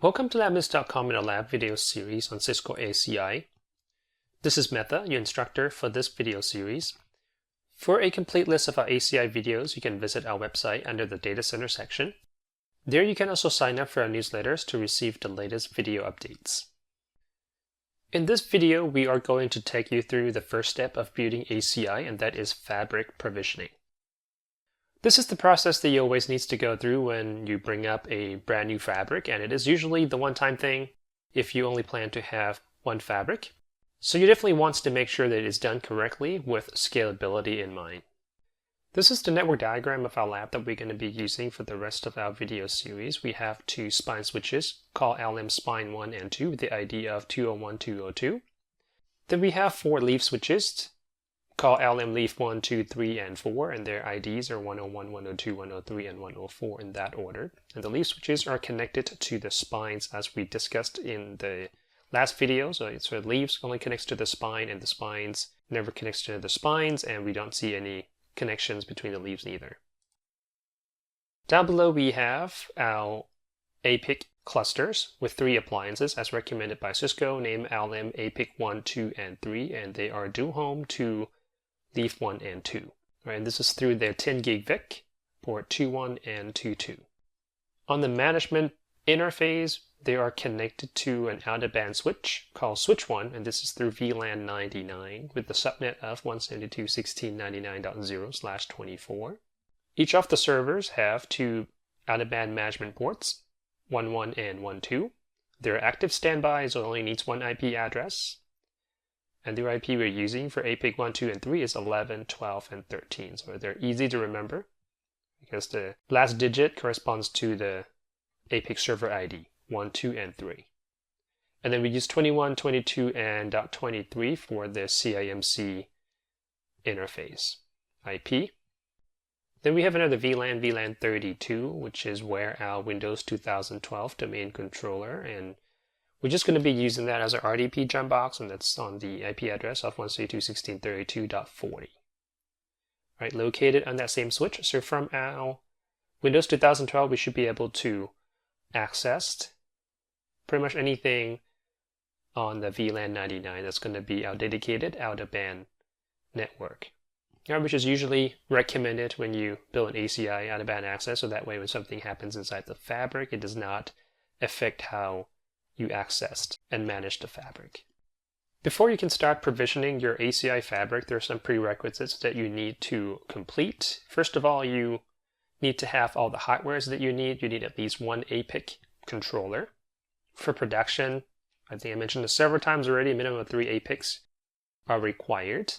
Welcome to LabMIS.com in a lab video series on Cisco ACI. This is Metha, your instructor for this video series. For a complete list of our ACI videos, you can visit our website under the Data Center section. There you can also sign up for our newsletters to receive the latest video updates. In this video, we are going to take you through the first step of building ACI, and that is fabric provisioning. This is the process that you always need to go through when you bring up a brand new fabric, and it is usually the one-time thing if you only plan to have one fabric. So you definitely want to make sure that it is done correctly with scalability in mind. This is the network diagram of our lab that we're going to be using for the rest of our video series. We have two spine switches called LM Spine 1 and 2 with the ID of 201, 202. Then we have four leaf switches called LM Leaf 1, 2, 3, and 4, and their IDs are 101, 102, 103, and 104 in that order. And the leaf switches are connected to the spines as we discussed in the last video. So the leaves only connects to the spine, and the spines never connects to the spines, and we don't see any connections between the leaves either. Down below we have our APIC clusters with three appliances as recommended by Cisco, named LM APIC 1, 2, and 3, and they are dual home to Leaf 1 and 2. Right, and this is through their 10 gig VIC, port 21 and 22. On the management interface, they are connected to an out-of-band switch called Switch 1, and this is through VLAN 99 with the subnet of 172.1699.0/24. Each of the servers have two out-of-band management ports, 11 and 12. Their active standby only needs one IP address. And the IP we're using for APIC 1, 2, and 3 is 11, 12, and 13. So they're easy to remember because the last digit corresponds to the APIC server ID, 1, 2, and 3. And then we use 21, 22, and .23 for the CIMC interface IP. Then we have another VLAN, VLAN 32, which is where our Windows 2012 domain controller, and we're just going to be using that as our RDP jump box, and that's on the IP address of 172.1632.40. Right, located on that same switch. So from our Windows 2012, we should be able to access pretty much anything on the VLAN 99. That's going to be our dedicated out-of-band network, which is usually recommended when you build an ACI out-of-band access, so that way when something happens inside the fabric, it does not affect how you accessed and managed the fabric. Before you can start provisioning your ACI fabric, there are some prerequisites that you need to complete. First of all, you need to have all the hardware that you need. You need at least one APIC controller. For production, I think I mentioned this several times already, a minimum of 3 APICs are required.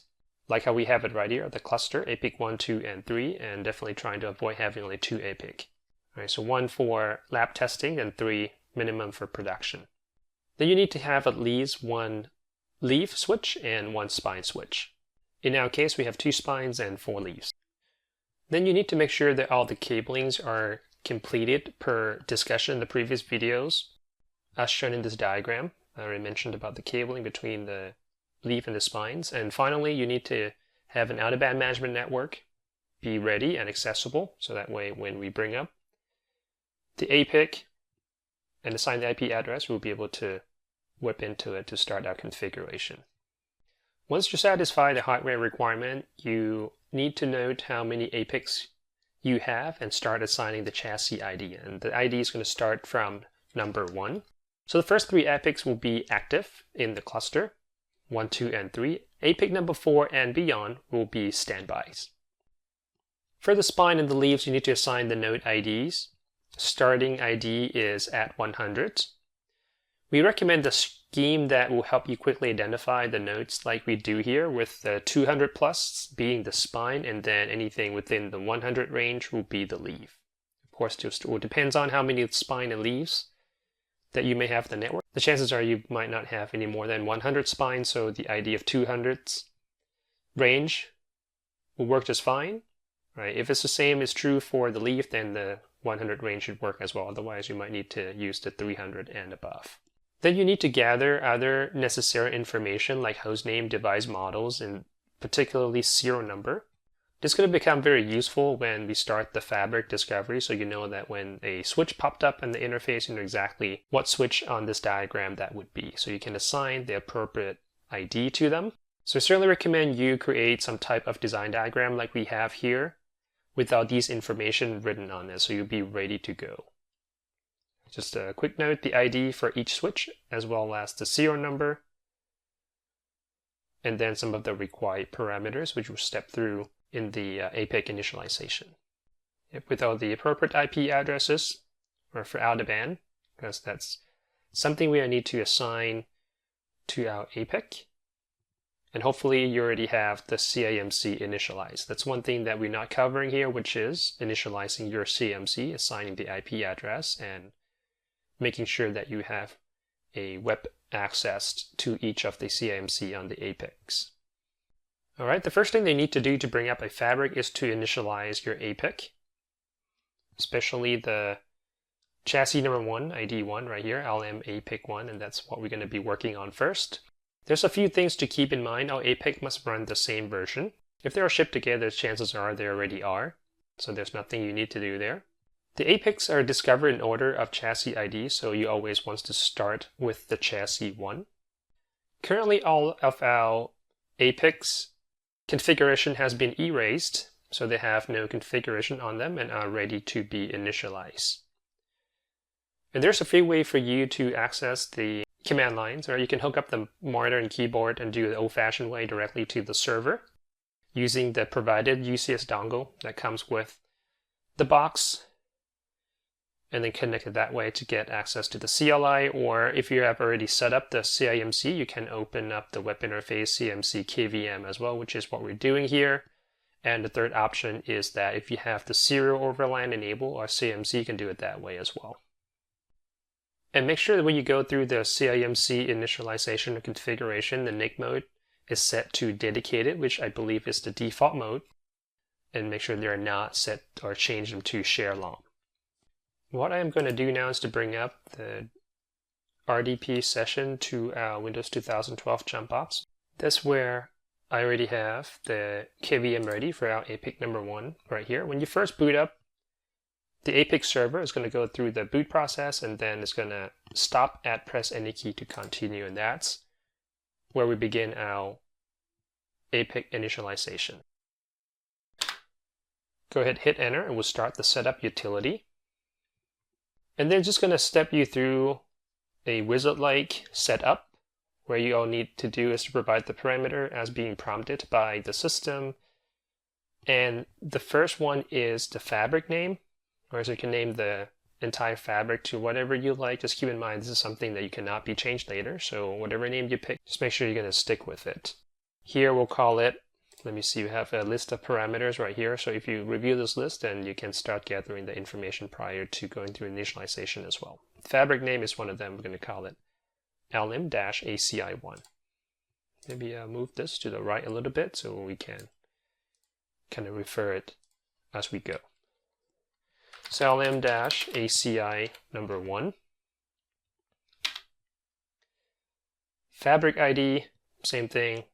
Like how we have it right here, the cluster, APIC 1, 2, and 3, and definitely trying to avoid having only 2 APIC. All right, so 1 for lab testing and 3 minimum for production. Then you need to have at least one leaf switch and one spine switch. In our case, we have 2 spines and 4 leaves. Then you need to make sure that all the cablings are completed per discussion in the previous videos, as shown in this diagram. I already mentioned about the cabling between the leaf and the spines. And finally, you need to have an out-of-band management network be ready and accessible, so that way when we bring up the APIC and assign the IP address, we'll be able to whip into it to start our configuration. Once you satisfy the hardware requirement, you need to note how many APICs you have and start assigning the chassis ID. And the ID is going to start from number 1. So the first 3 APICs will be active in the cluster, 1, 2, and 3. APIC number 4 and beyond will be standbys. For the spine and the leaves, you need to assign the node IDs. Starting ID is at 100. We recommend the scheme that will help you quickly identify the nodes like we do here, with the 200 plus being the spine, and then anything within the 100 range will be the leaf. Of course, it depends on how many spine and leaves that you may have in the network. The chances are you might not have any more than 100 spines, so the ID of 200's range will work just fine. Right? If it's the same is true for the leaf, then the 100 range should work as well. Otherwise, you might need to use the 300 and above. Then you need to gather other necessary information like hostname, device models, and particularly serial number. This is going to become very useful when we start the fabric discovery, so you know that when a switch popped up in the interface, you know exactly what switch on this diagram that would be. So you can assign the appropriate ID to them. So I certainly recommend you create some type of design diagram like we have here without these information written on it, so you'll be ready to go. Just a quick note, the ID for each switch, as well as the serial number, and then some of the required parameters, which we'll step through in the APIC initialization. Without the appropriate IP addresses, or for out-of-band, because that's something we need to assign to our APIC. And hopefully you already have the CIMC initialized. That's one thing that we're not covering here, which is initializing your CIMC, assigning the IP address, and making sure that you have a web access to each of the CIMC on the APICs. All right, the first thing they need to do to bring up a fabric is to initialize your APIC, especially the chassis number 1, ID 1 right here, LM APIC 1, and that's what we're going to be working on first. There's a few things to keep in mind. Our APIC must run the same version. If they are shipped together, chances are they already are, so there's nothing you need to do there. The APICs are discovered in order of chassis ID, so you always want to start with the chassis 1. Currently, all of our APICs configuration has been erased, so they have no configuration on them and are ready to be initialized. And there's a free way for you to access the command lines, or you can hook up the monitor and keyboard and do it the old-fashioned way directly to the server using the provided UCS dongle that comes with the box, and then connect it that way to get access to the CLI. Or if you have already set up the CIMC, you can open up the web interface CIMC KVM as well, which is what we're doing here. And the third option is that if you have the serial overland enabled or CIMC, you can do it that way as well. And make sure that when you go through the CIMC initialization and configuration, the NIC mode is set to dedicated, which I believe is the default mode. And make sure they're not set or change them to share long. What I am going to do now is to bring up the RDP session to our Windows 2012 jump box. That's where I already have the KVM ready for our APIC number 1 right here. When you first boot up, the APIC server is going to go through the boot process, and then it's going to stop at press any key to continue, and that's where we begin our APIC initialization. Go ahead, hit enter, and we'll start the setup utility. And then just going to step you through a wizard-like setup, where you all need to do is to provide the parameter as being prompted by the system. And the first one is the fabric name, or so you can name the entire fabric to whatever you like. Just keep in mind this is something that you cannot be changed later, so whatever name you pick, just make sure you're going to stick with it. Here we'll call it, let me see, we have a list of parameters right here, so if you review this list, then you can start gathering the information prior to going through initialization as well. Fabric name is one of them. We're going to call it LM-ACI1. Maybe move this to the right a little bit so we can kind of refer it as we go. So LM-ACI number 1. Fabric ID, same thing,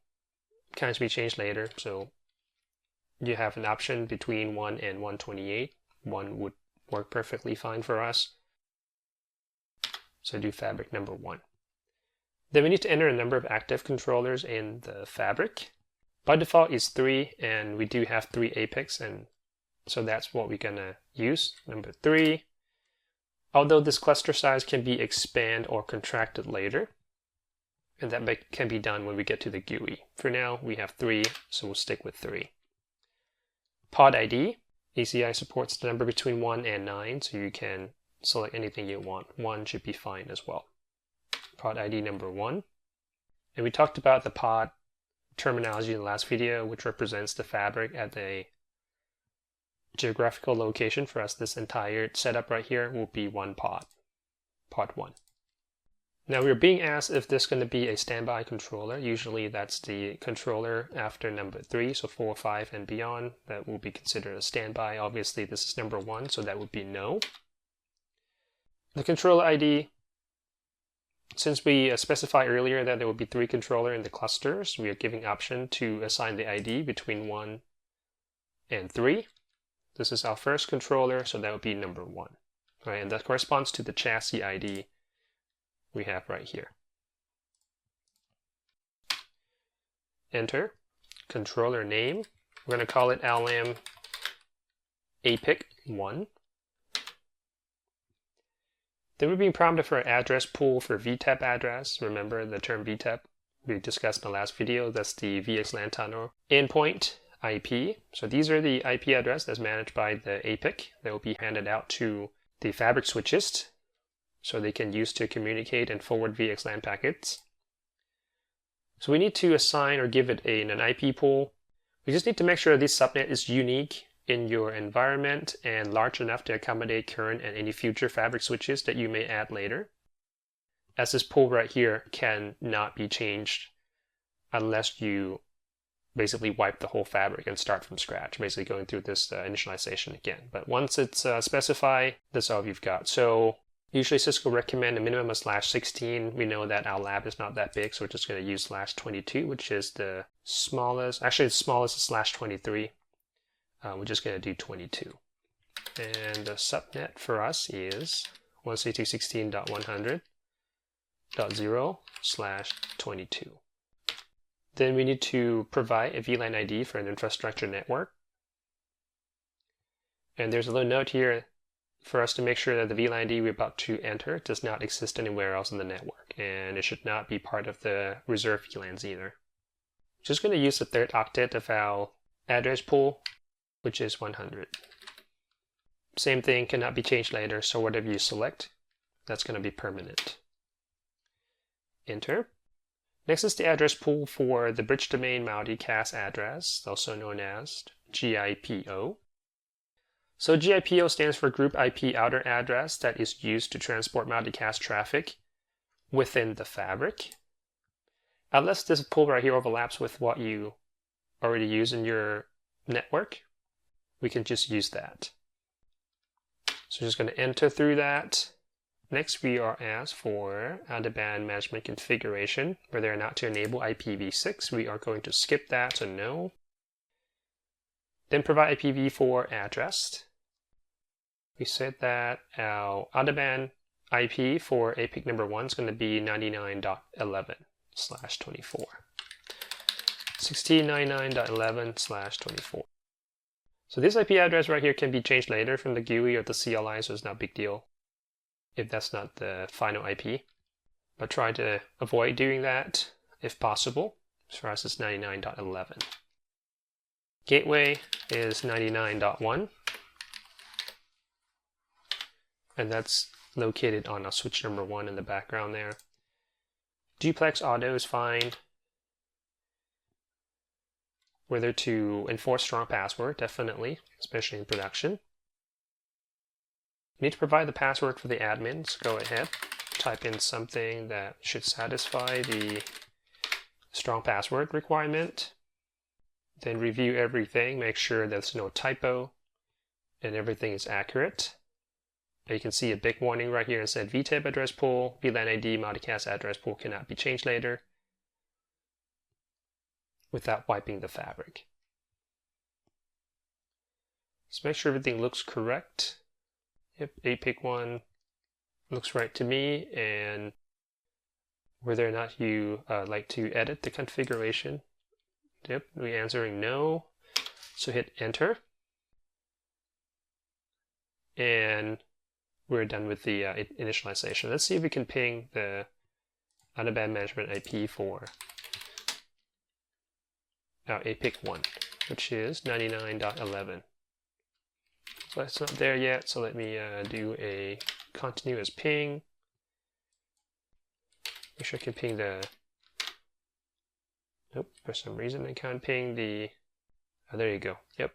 can be changed later. So you have an option between 1 and 128. 1 would work perfectly fine for us. So do fabric number 1. Then we need to enter a number of active controllers in the fabric. By default is 3, and we do have 3 APICs, and so that's what we're gonna use, number 3. Although this cluster size can be expanded or contracted later, and that can be done when we get to the GUI. For now, we have 3, so we'll stick with 3. Pod ID, ACI supports the number between 1 and 9, so you can select anything you want. 1 should be fine as well. Pod ID number 1. And we talked about the pod terminology in the last video, which represents the fabric at a geographical location. For us, this entire setup right here will be 1 pod, pod 1. Now we're being asked if this is going to be a standby controller. Usually that's the controller after number 3, so 4, 5, and beyond. That will be considered a standby. Obviously this is number 1, so that would be no. The controller ID, since we specified earlier that there will be 3 controllers in the clusters, we are giving option to assign the ID between 1 and 3. This is our first controller, so that would be number 1. All right, and that corresponds to the chassis ID we have right here. Enter. Controller name. We're going to call it LM APIC1. Then we're being prompted for an address pool for VTEP address. Remember the term VTEP we discussed in the last video. That's the VXLAN tunnel endpoint IP. So these are the IP address that's managed by the APIC that will be handed out to the fabric switches so they can use to communicate and forward VXLAN packets. So we need to assign or give it an IP pool. We just need to make sure this subnet is unique in your environment and large enough to accommodate current and any future fabric switches that you may add later. As this pool right here cannot be changed unless you basically wipe the whole fabric and start from scratch, basically going through this initialization again. But once it's specified, that's all you've got. So usually Cisco recommend a minimum of /16. We know that our lab is not that big, so we're just going to use /22, which is the smallest. Actually, the smallest is /23. We're just going to do 22. And the subnet for us is 192.16.100.0/22. Then we need to provide a VLAN ID for an infrastructure network. And there's a little note here for us to make sure that the VLAN ID we're about to enter does not exist anywhere else in the network. And it should not be part of the reserved VLANs either. Just going to use the third octet of our address pool, which is 100. Same thing, cannot be changed later, so whatever you select, that's going to be permanent. Enter. Next is the address pool for the bridge domain multicast address, also known as GIPO. So GIPO stands for Group IP Outer Address that is used to transport multicast traffic within the fabric. Unless this pool right here overlaps with what you already use in your network, we can just use that. So we're just going to enter through that. Next, we are asked for out-of-band management configuration, whether or not to enable IPv6. We are going to skip that, so no. Then provide IPv4 address. We said that our out-of-band IP for APIC number 1 is going to be 99.11/24. 1699.11/24. So this IP address right here can be changed later from the GUI or the CLI, so it's not a big deal if that's not the final IP. But try to avoid doing that if possible. So for us, it's 99.11. Gateway is 99.1. And that's located on our switch number 1 in the background there. Duplex auto is fine. Whether to enforce strong password, definitely, especially in production. You need to provide the password for the admins. Go ahead, type in something that should satisfy the strong password requirement. Then review everything, make sure there's no typo and everything is accurate. You can see a big warning right here that said VTEP address pool, VLAN ID multicast address pool cannot be changed later without wiping the fabric. Just make sure everything looks correct. Yep, APIC1 looks right to me, and whether or not you like to edit the configuration. Yep, we're answering no, so hit enter. And we're done with the initialization. Let's see if we can ping the out-of-band management IP for our APIC1, which is 99.11. So it's not there yet, so let me do a continuous ping. Make sure I can ping the... Nope, for some reason I can't ping the... Oh, there you go. Yep.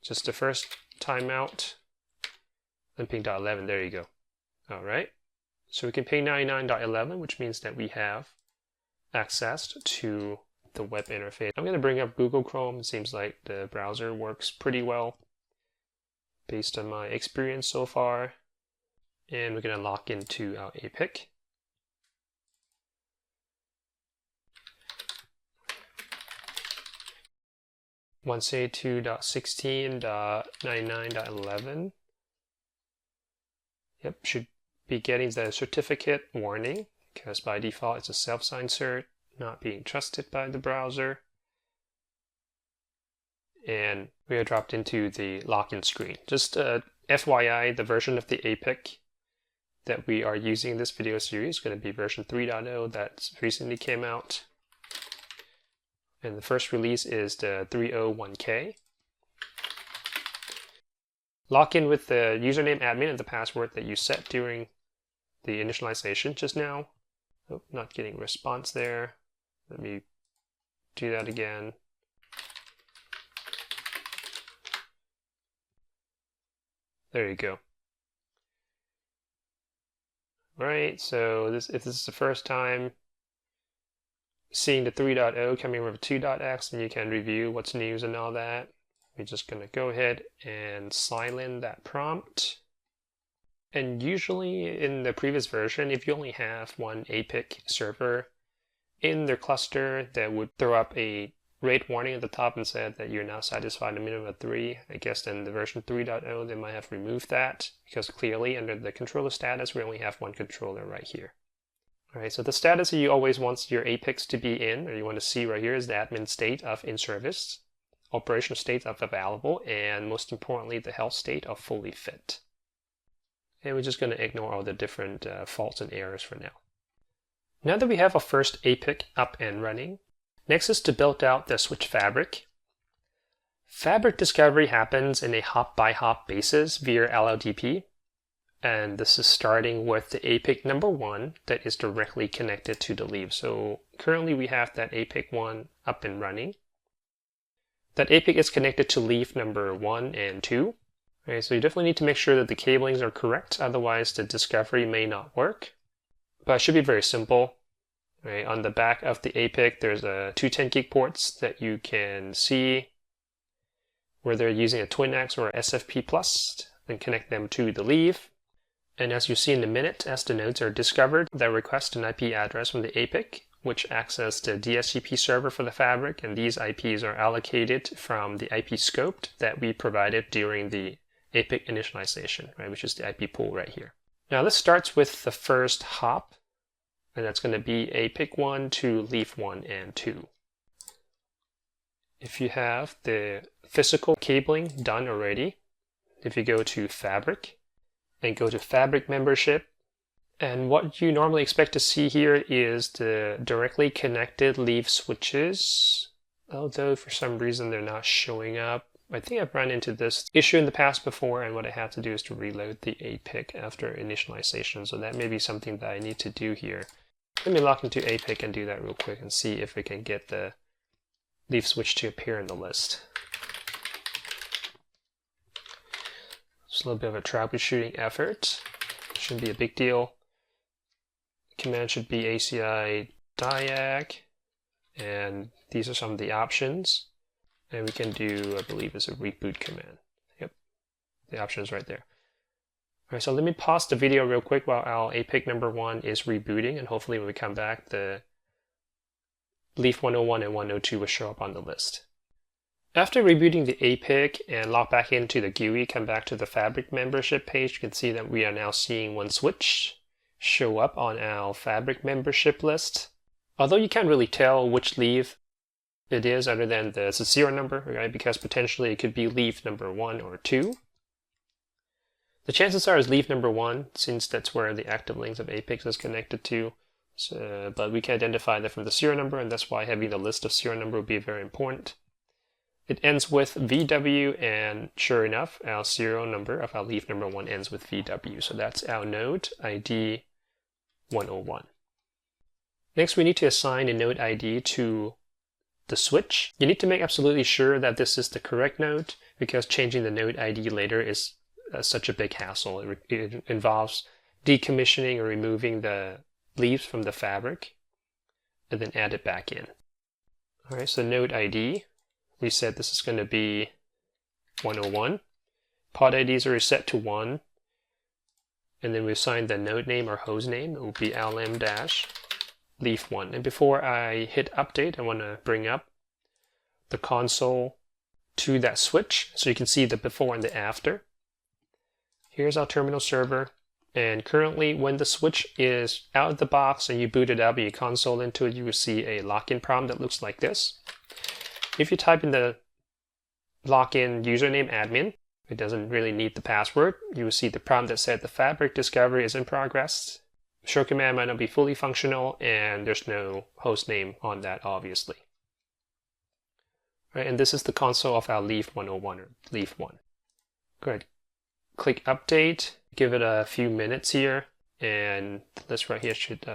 Just the first timeout. Then ping .11, there you go. Alright. So we can ping 99.11, which means that we have access to the web interface. I'm going to bring up Google Chrome. It seems like the browser works pretty well based on my experience so far. And we're going to log into our APIC. 172.16.99.11. Yep, should be getting the certificate warning because by default it's a self-signed cert, not being trusted by the browser. And we are dropped into the login screen. Just FYI, the version of the APIC that we are using in this video series is going to be version 3.0 that recently came out. And the first release is the 301K. Log in with the username admin and the password that you set during the initialization just now. Oh, not getting a response there. Let me do that again. There you go. All right, so if this is the first time seeing the 3.0 coming over 2.x, then you can review what's news and all that. We're just going to go ahead and silence that prompt. And usually in the previous version, if you only have one APIC server in their cluster, that would throw up a rate warning at the top and said that you're now satisfied a minimum of 3. I guess in the version 3.0 they might have removed that because clearly under the controller status we only have one controller right here. Alright, so the status that you always want your APICs to be in, or you want to see right here, is the admin state of in service, operational state of available, and most importantly the health state of fully fit. And we're just going to ignore all the different faults and errors for now. Now that we have our first APIC up and running, next is to build out the switch fabric. Fabric discovery happens in a hop-by-hop basis via LLDP. And this is starting with the APIC number 1 that is directly connected to the leaf. So currently we have that APIC 1 up and running. That APIC is connected to leaf number 1 and 2. Okay, so you definitely need to make sure that the cablings are correct, otherwise the discovery may not work. But it should be very simple. Right, on the back of the APIC there's two 10 gig ports that you can see where they're using a TwinX or a SFP Plus, then connect them to the leaf. And as you see in a minute, as the nodes are discovered, they request an IP address from the APIC, which access the DSCP server for the fabric, and these IPs are allocated from the IP scope that we provided during the APIC initialization, right, which is the IP pool right here. Now this starts with the first hop, and that's going to be APIC 1 to leaf 1 and 2. If you have the physical cabling done already, if you go to Fabric, and go to Fabric Membership. And what you normally expect to see here is the directly connected leaf switches, although for some reason they're not showing up. I think I've run into this issue in the past before, and what I had to do is to reload the APIC after initialization, so that may be something that I need to do here. Let me log into APIC and do that real quick and see if we can get the leaf switch to appear in the list. It's a little bit of a troubleshooting effort. Shouldn't be a big deal. Command should be ACI diag, and these are some of the options. And we can do, I believe it's a reboot command. Yep, the option is right there. All right, so let me pause the video real quick while our APIC number 1 is rebooting, and hopefully when we come back, the leaf 101 and 102 will show up on the list. After rebooting the APIC and log back into the GUI, come back to the Fabric membership page, you can see that we are now seeing one switch show up on our Fabric membership list. Although you can't really tell which leaf it is other than the serial number, right? Because potentially it could be leaf number 1 or 2. The chances are it's leaf number 1, since that's where the active links of APIC is connected to. So, but we can identify that from the serial number, and that's why having the list of serial number will be very important. It ends with VW, and sure enough, our serial number of our leaf number 1 ends with VW. So that's our node ID 101. Next, we need to assign a node ID to the switch. You need to make absolutely sure that this is the correct node, because changing the node ID later is such a big hassle. It involves decommissioning or removing the leaves from the fabric and then add it back in. All right, so node ID. We said this is going to be 101. Pod IDs are set to 1. And then we assign the node name or host name. It will be lm-leaf1. And before I hit update, I want to bring up the console to that switch so you can see the before and the after. Here's our terminal server, and currently when the switch is out of the box and you boot it up and you console into it, you will see a login prompt that looks like this. If you type in the login username admin, it doesn't really need the password, you will see the prompt that said the fabric discovery is in progress. Show command might not be fully functional, and there's no host name on that, obviously. Right, and this is the console of our Leaf 101 or Leaf 1. Go ahead, click update, give it a few minutes here, and the list right here should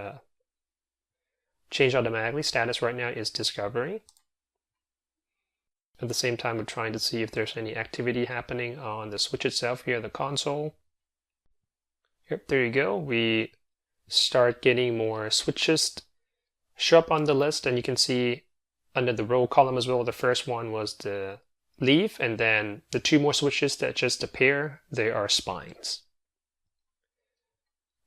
change automatically. Status right now is discovery. At the same time, we're trying to see if there's any activity happening on the switch itself here, the console. Yep, there you go. We start getting more switches show up on the list, and you can see under the row column as well, the first one was the leaf, and then the two more switches that just appear, they are spines.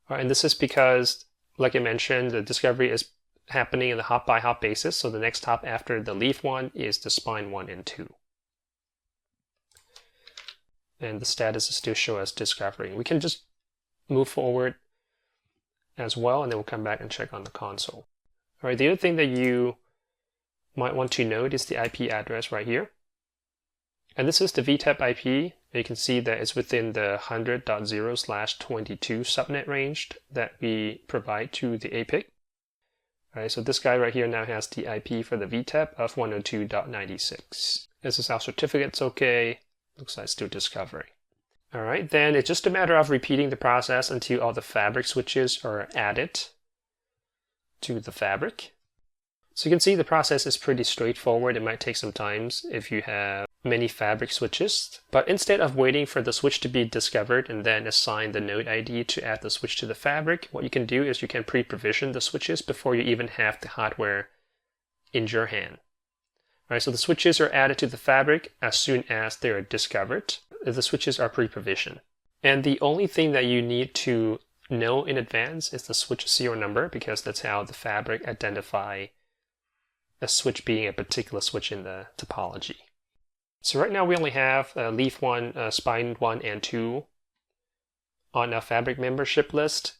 All right, and this is because, like I mentioned, the discovery is happening in the hop by hop basis, so the next hop after the leaf one is the spine 1 and 2. And the status is still show as discovery. We can just move forward as well, and then we'll come back and check on the console. All right, the other thing that you might want to note is the IP address right here. And this is the VTEP IP. You can see that it's within the 100.0/22 subnet range that we provide to the APIC. All right, so this guy right here now has the IP for the VTEP of 102.96. This is our certificate's okay. Looks like still discovery. All right, then it's just a matter of repeating the process until all the fabric switches are added to the fabric. So you can see the process is pretty straightforward. It might take some time if you have many fabric switches, but instead of waiting for the switch to be discovered and then assign the node ID to add the switch to the fabric, what you can do is you can pre-provision the switches before you even have the hardware in your hand. All right, so the switches are added to the fabric as soon as they are discovered. The switches are pre-provisioned. And the only thing that you need to know in advance is the switch serial number, because that's how the fabric identify a switch being a particular switch in the topology. So right now we only have leaf 1, spine 1, and 2 on our fabric membership list,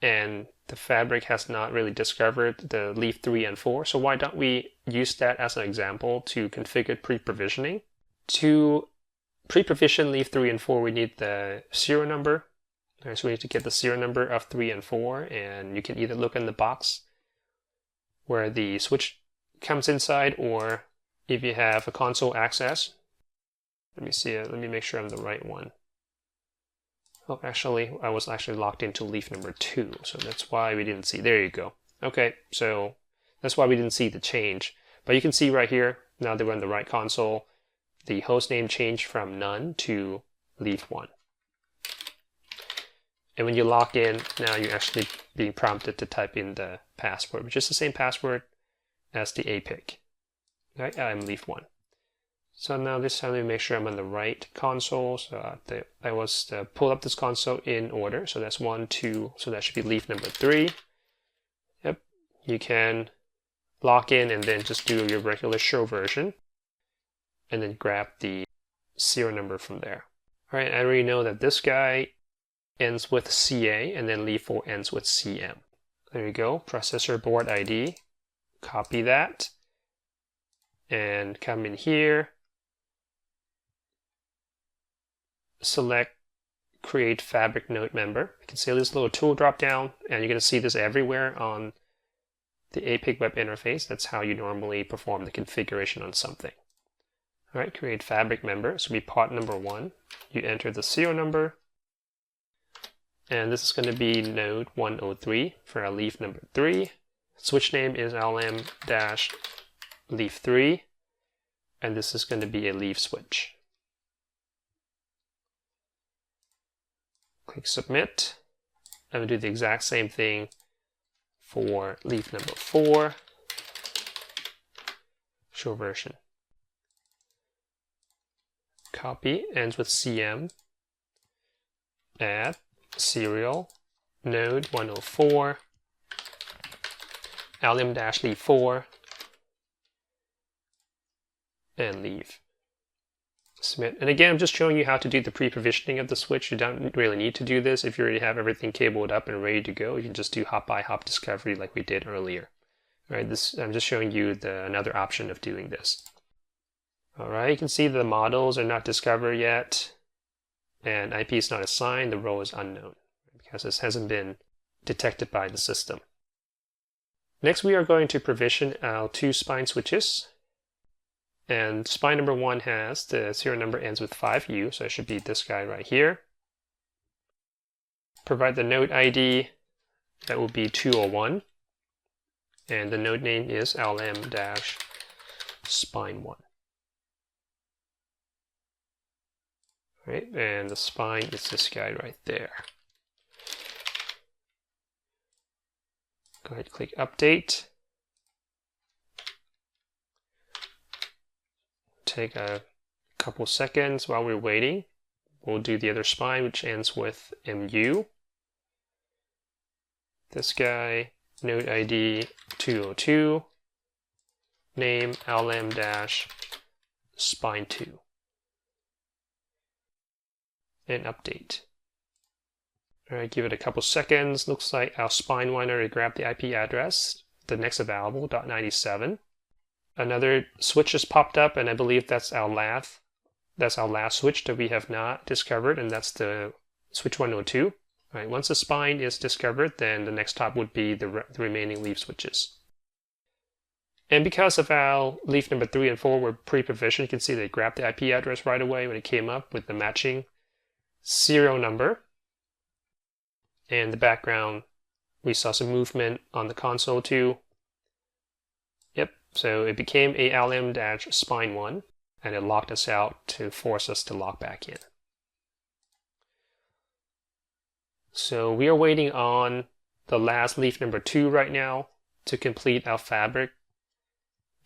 and the fabric has not really discovered the leaf 3 and 4. So why don't we use that as an example to configure pre-provisioning? To pre-provision leaf 3 and 4, we need the serial number. Right, so we need to get the serial number of 3 and 4, and you can either look in the box where the switch comes inside, or if you have a console access, let me see it, let me make sure I'm the right one. Oh, actually, I was actually locked into leaf number 2, so that's why we didn't see. There you go. Okay, so that's why we didn't see the change. But you can see right here, now that we're on the right console, the host name changed from none to leaf 1. And when you log in, now you're actually being prompted to type in the password, which is the same password as the APIC. Right, I'm leaf 1. So now this time, let me make sure I'm on the right console. So I was pull up this console in order. So that's 1, 2. So that should be leaf number 3. Yep. You can log in and then just do your regular show version, and then grab the serial number from there. All right. I already know that this guy ends with CA, and then leaf 4 ends with CM. There you go. Processor board ID. Copy that, and come in here. Select create fabric node member. You can see this little tool drop down, and you're going to see this everywhere on the APIC web interface. That's how you normally perform the configuration on something. All right, create fabric member. So we part number 1. You enter the serial number, and this is going to be node 103 for our leaf number 3. Switch name is LM-leaf 3, and this is going to be a leaf switch. Click submit. I'm going to do the exact same thing for leaf number 4. Show version. Copy, ends with CM. Add serial node 104. LM-leaf 4, and leave. Submit. And again, I'm just showing you how to do the pre-provisioning of the switch. You don't really need to do this. If you already have everything cabled up and ready to go, you can just do hop-by-hop discovery like we did earlier. All right, I'm just showing you another option of doing this. All right, you can see the models are not discovered yet, and IP is not assigned. The role is unknown because this hasn't been detected by the system. Next, we are going to provision our 2 spine switches. And spine number 1 has the serial number ends with 5U, so it should be this guy right here. Provide the node ID, that will be 201. And the node name is LM-spine1. Right, and the spine is this guy right there. Go ahead and click Update. Take a couple seconds while we're waiting. We'll do the other spine, which ends with MU. This guy, node ID 202, name LM-spine2. And update. All right, give it a couple seconds. Looks like our spine one already grabbed the IP address, the next available, .97. Another switch just popped up, and I believe that's our last switch that we have not discovered, and that's the switch 102. All right, once the spine is discovered, then the next top would be the remaining leaf switches. And because of our leaf number 3 and 4 were pre-provisioned, you can see they grabbed the IP address right away when it came up with the matching serial number. And the background, we saw some movement on the console too. Yep, so it became a LM-spine1, and it locked us out to force us to log back in. So we are waiting on the last leaf number 2 right now to complete our fabric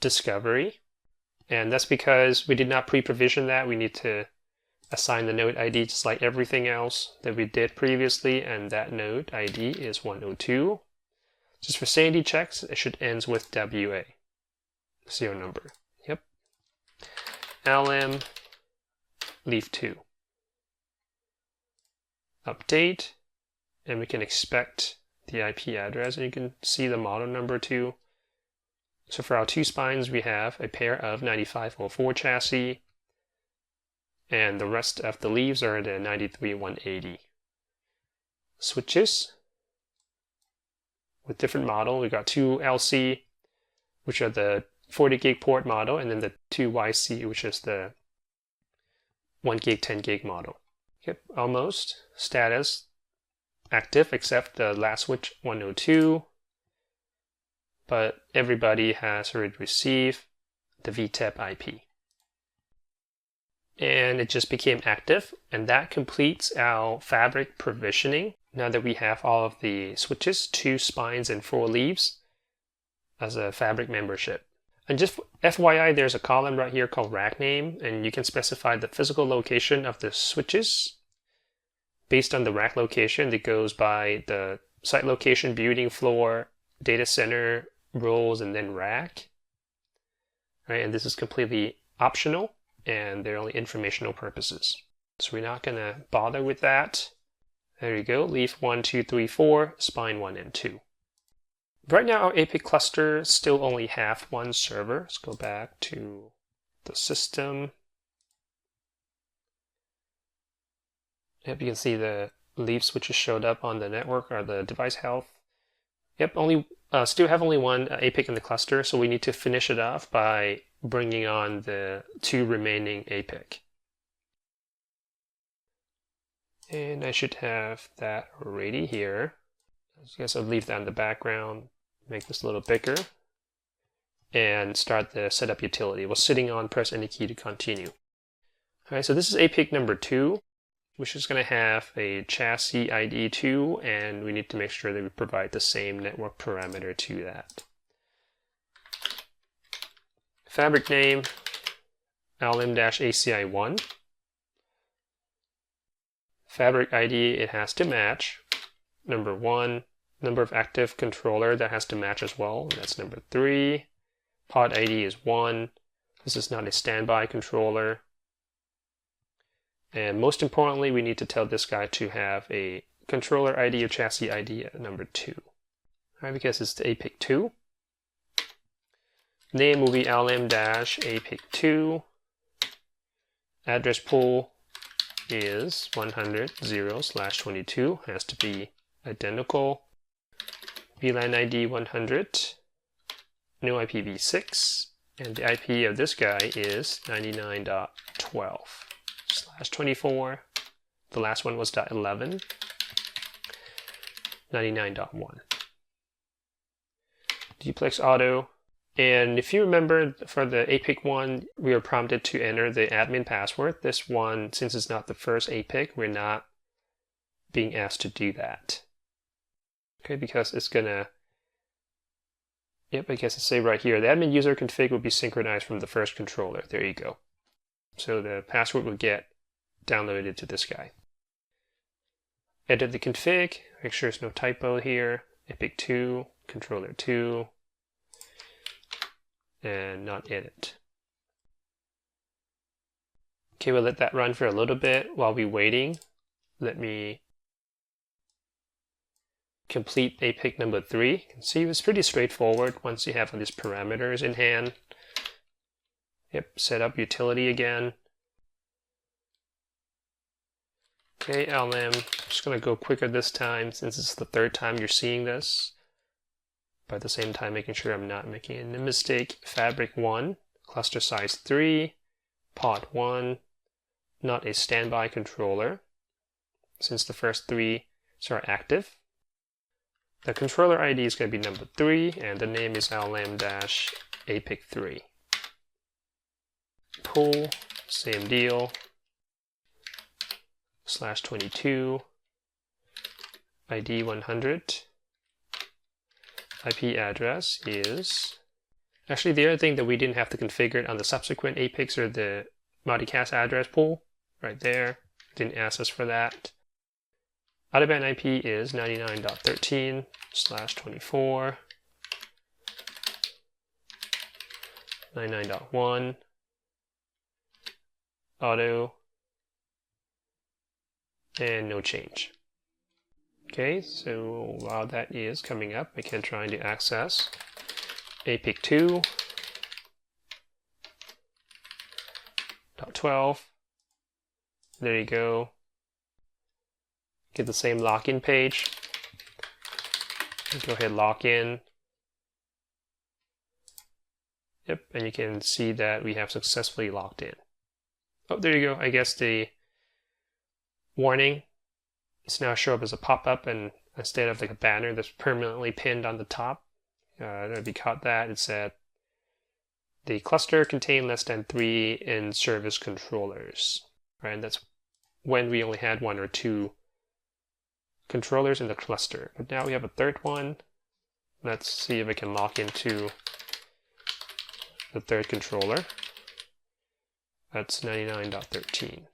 discovery. And that's because we did not pre-provision that. We need to assign the node ID just like everything else that we did previously, and that node ID is 102. Just for sanity checks, it should end with WA, serial number. Yep. LM leaf 2. Update, and we can expect the IP address, and you can see the model number too. So for our 2 spines, we have a pair of 9504 chassis, and the rest of the leaves are the 93180 switches with different model. We got 2 LC, which are the 40 gig port model, and then the 2 YC, which is the 1 gig, 10 gig model. Yep, almost status active except the last switch 102, but everybody has already received the VTEP IP. And it just became active, and that completes our fabric provisioning. Now that we have all of the switches, 2 spines and 4 leaves as a fabric membership. And just FYI, there's a column right here called rack name, and you can specify the physical location of the switches. Based on the rack location, that goes by the site location, building floor, data center, rows, and then rack. Right, and this is completely optional, and they're only informational purposes. So we're not going to bother with that. There you go, leaf 1, 2, 3, 4, spine 1 and 2. Right now our APIC cluster still only have 1 server. Let's go back to the system. Yep, you can see the leaf switches showed up on the network or the device health. Yep, still have only 1 APIC in the cluster, so we need to finish it off by bringing on the 2 remaining APIC. And I should have that ready here. I guess I'll leave that in the background, make this a little bigger, and start the setup utility. While sitting on, press any key to continue. All right, so this is APIC number 2, which is going to have a chassis ID 2, and we need to make sure that we provide the same network parameter to that. Fabric name, LM-ACI1. Fabric ID, it has to match. Number 1, number of active controller, that has to match as well. That's number 3. Pod ID is 1. This is not a standby controller. And most importantly, we need to tell this guy to have a controller ID or chassis ID at number 2. All right, because it's the APIC2. Name will be lm-apic2. Address pool is 100.0/22. Has to be identical. VLAN ID 100. No IPv6. And the IP of this guy is 99.12/24. The last one was .11. 99.1. Duplex auto. And if you remember, for the APIC one, we were prompted to enter the admin password. This one, since it's not the first APIC, we're not being asked to do that. Okay, because it's gonna, I guess it's say right here, the admin user config will be synchronized from the first controller. There you go. So the password will get downloaded to this guy. Edit the config, make sure there's no typo here. APIC2, controller 2. And not edit. Okay, we'll let that run for a little bit while we're waiting. Let me complete APIC number 3. You can see it's pretty straightforward once you have all these parameters in hand. Yep, set up utility again. Okay, LM, just going to go quicker this time since it's the 3rd time you're seeing this. But at the same time, making sure I'm not making a mistake. Fabric 1, cluster size 3, pod 1, not a standby controller, since the first 3 are active. The controller ID is going to be number 3, and the name is lm-apic3. Pool, same deal, /22, ID 100. IP address is, actually the other thing that we didn't have to configure on the subsequent APICs are the multicast address pool, right there, didn't ask us for that. Out-of-band IP is 99.13/24, 99.1, auto, and no change. Okay, so while that is coming up, I can try to access APIC2, .12. There you go. Get the same login page. Go ahead, log in. Yep, and you can see that we have successfully logged in. Oh, there you go. I guess the warning it's now show up as a pop-up, and instead of like a banner that's permanently pinned on the top, if you caught that, it said the cluster contained less than 3 in-service controllers. Right, and that's when we only had 1 or 2 controllers in the cluster. But now we have a 3rd one. Let's see if I can log into the 3rd controller. That's 99.13.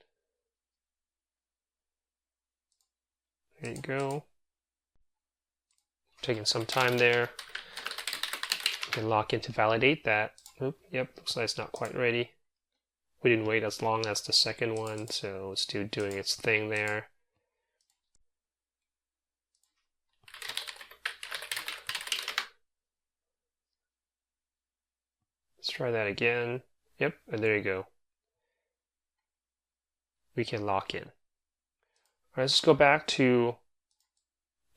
There you go. Taking some time there. You can log in to validate that. Oop, yep, looks like it's not quite ready. We didn't wait as long as the 2nd one, so it's still doing its thing there. Let's try that again. Yep, and there you go. We can log in. All right, let's go back to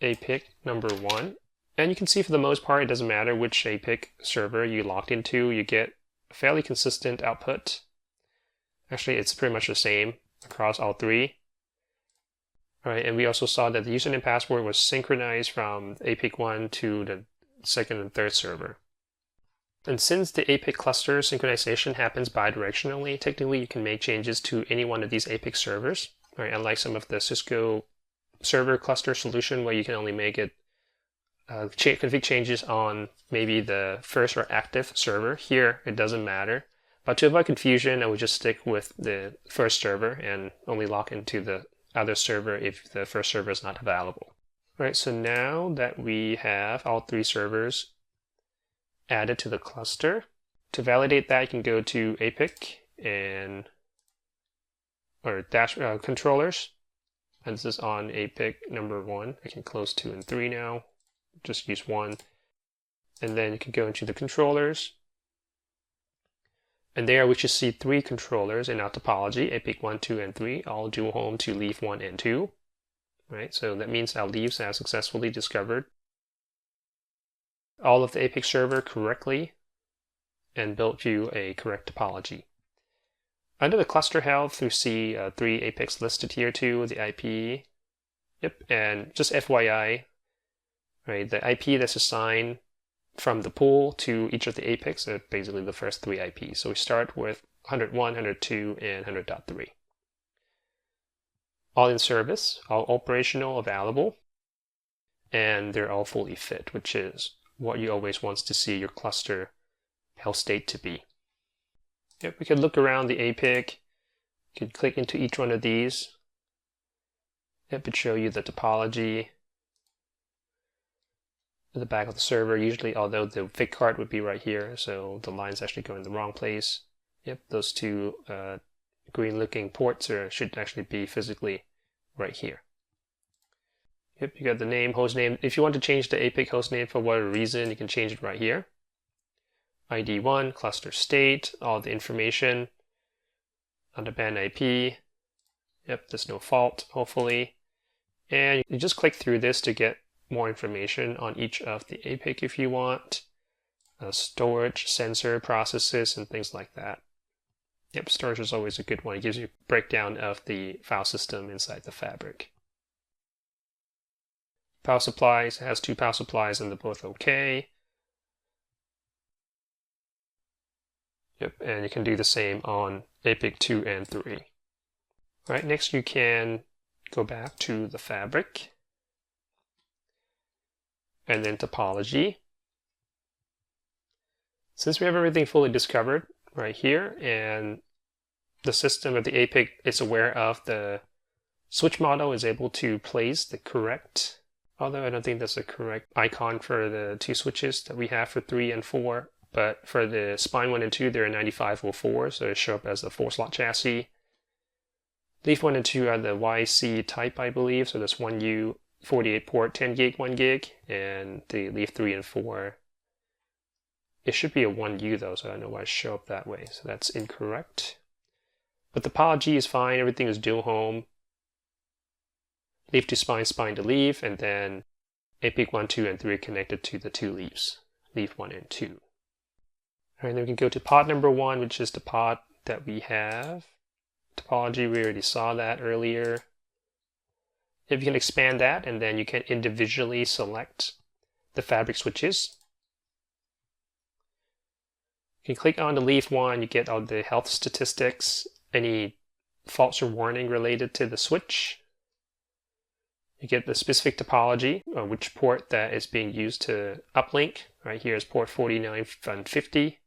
APIC number 1. And you can see for the most part, it doesn't matter which APIC server you logged into, you get a fairly consistent output. Actually, it's pretty much the same across all 3. All right, and we also saw that the username and password was synchronized from APIC 1 to the 2nd and 3rd server. And since the APIC cluster synchronization happens bidirectionally, technically you can make changes to any one of these APIC servers. Right, unlike some of the Cisco server cluster solution where you can only make it config changes on maybe the first or active server. Here, it doesn't matter. But to avoid confusion, I would just stick with the first server and only log into the other server if the first server is not available. All right, so now that we have all 3 servers added to the cluster, to validate that, you can go to APIC and or dash controllers. And this is on APIC number 1. I can close 2 and 3 now. Just use 1. And then you can go into the controllers. And there we should see 3 controllers in our topology, APIC 1, 2, and 3, all dual home to leaf 1 and 2. Right? So that means our leaves have successfully discovered all of the APIC server correctly and built you a correct topology. Under the cluster health, you see 3 APICs listed here too, the IP. Yep, and just FYI, right, the IP that's assigned from the pool to each of the APICs are basically the first 3 IPs. So we start with 101, 102, and 100.3. All in service, all operational, available, and they're all fully fit, which is what you always want to see your cluster health state to be. Yep, we could look around the APIC, you could click into each one of these. It would show you the topology at the back of the server, usually, although the VIC card would be right here, so the line's actually going in the wrong place. Yep, those 2 green looking ports should actually be physically right here. Yep, you got the name, host name. If you want to change the APIC host name for whatever reason, you can change it right here. ID 1, cluster state, all the information, underband IP. Yep, there's no fault, hopefully. And you just click through this to get more information on each of the APIC if you want. Storage, sensor, processes, and things like that. Yep, storage is always a good one. It gives you a breakdown of the file system inside the fabric. Power supplies, it has 2 power supplies and they're both okay. Yep, and you can do the same on APIC 2 and 3. All right, next you can go back to the fabric and then topology. Since we have everything fully discovered right here and the system of the APIC is aware of the switch model, is able to place the correct, although I don't think that's the correct icon for the 2 switches that we have for 3 and 4, but for the spine 1 and 2, they're 9504, so they show up as the 4-slot chassis. Leaf 1 and 2 are the YC type, I believe, so that's 1U, 48 port, 10 gig, 1 gig, and the Leaf 3 and 4, it should be a 1U though, so I don't know why it show up that way, so that's incorrect. But the topology is fine, everything is dual home. Leaf to spine, spine to leaf, and then APIC 1, 2, and 3 are connected to the 2 leaves, Leaf 1 and 2. Alright, then we can go to pod number 1, which is the pod that we have. Topology, we already saw that earlier. If you can expand that, and then you can individually select the fabric switches. You can click on the Leaf 1, you get all the health statistics, any faults or warning related to the switch. You get the specific topology, or which port that is being used to uplink. Right here is port 4950.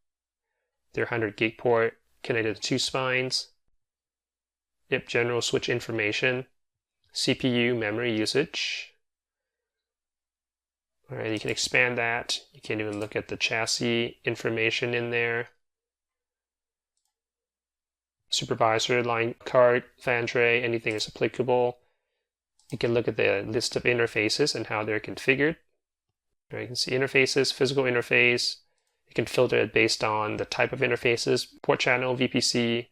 Their 100 gig port connected to 2 spines. Yep, general switch information. CPU memory usage. Alright, you can expand that. You can even look at the chassis information in there. Supervisor, line card, fan tray, anything is applicable. You can look at the list of interfaces and how they're configured. Right, you can see interfaces, physical interface. You can filter it based on the type of interfaces, port channel, VPC,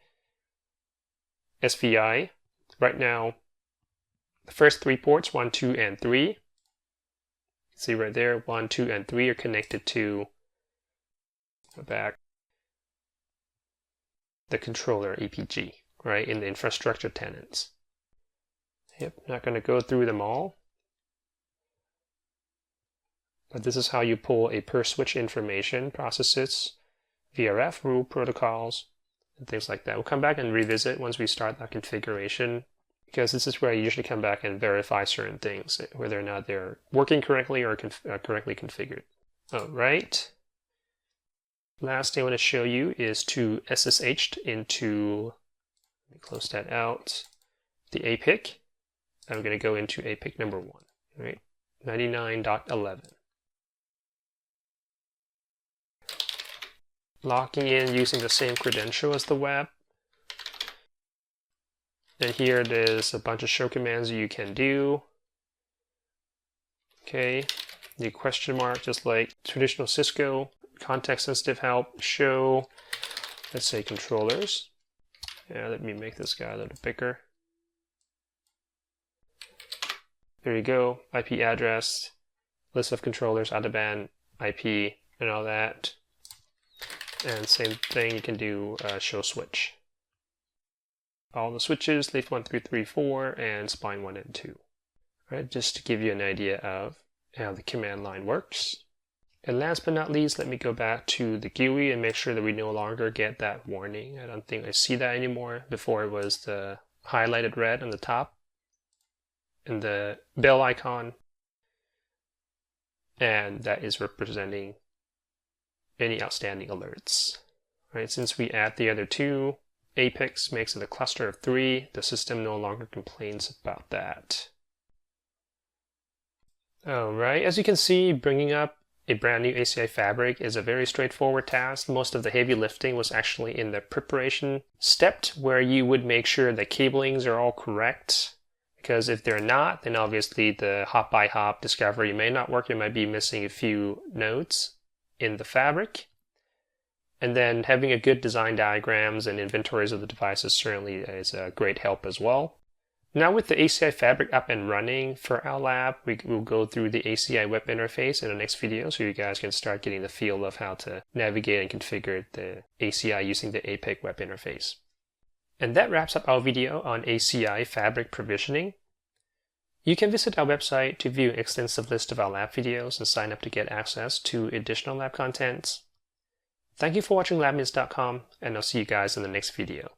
SVI. Right now, the first 3 ports, 1, 2, and 3. See right there, 1, 2, and 3 are connected to the back, the controller EPG, right, in the infrastructure tenants. Yep, not going to go through them all. But this is how you pull a per switch information, processes, VRF, rule protocols, and things like that. We'll come back and revisit once we start that configuration, because this is where I usually come back and verify certain things, whether or not they're working correctly or correctly configured. All right. Last thing I want to show you is to SSH into, let me close that out, the APIC. I'm going to go into APIC number 1, right? 99.11. Logging in using the same credential as the web. And here there's a bunch of show commands you can do. Okay, the question mark, just like traditional Cisco, context sensitive help, show, let's say controllers. Yeah, let me make this guy a little bigger. There you go, IP address, list of controllers, out-of-band IP, and all that. And same thing, you can do show switch. All the switches, leaf 1 through 3, 4, and spine 1 and 2. All right, just to give you an idea of how the command line works. And last but not least, let me go back to the GUI and make sure that we no longer get that warning. I don't think I see that anymore. Before it was the highlighted red on the top and the bell icon. And that is representing any outstanding alerts. All right, since we add the other two, Apex makes it a cluster of 3. The system no longer complains about that. Alright, as you can see, bringing up a brand new ACI fabric is a very straightforward task. Most of the heavy lifting was actually in the preparation step, where you would make sure the cablings are all correct. Because if they're not, then obviously the hop-by-hop discovery may not work. You might be missing a few nodes in the fabric. And then having a good design diagrams and inventories of the devices certainly is a great help as well. Now with the ACI fabric up and running for our lab, we will go through the ACI web interface in the next video so you guys can start getting the feel of how to navigate and configure the ACI using the APEC web interface. And that wraps up our video on ACI fabric provisioning. You can visit our website to view an extensive list of our lab videos and sign up to get access to additional lab contents. Thank you for watching labminutes.com, and I'll see you guys in the next video.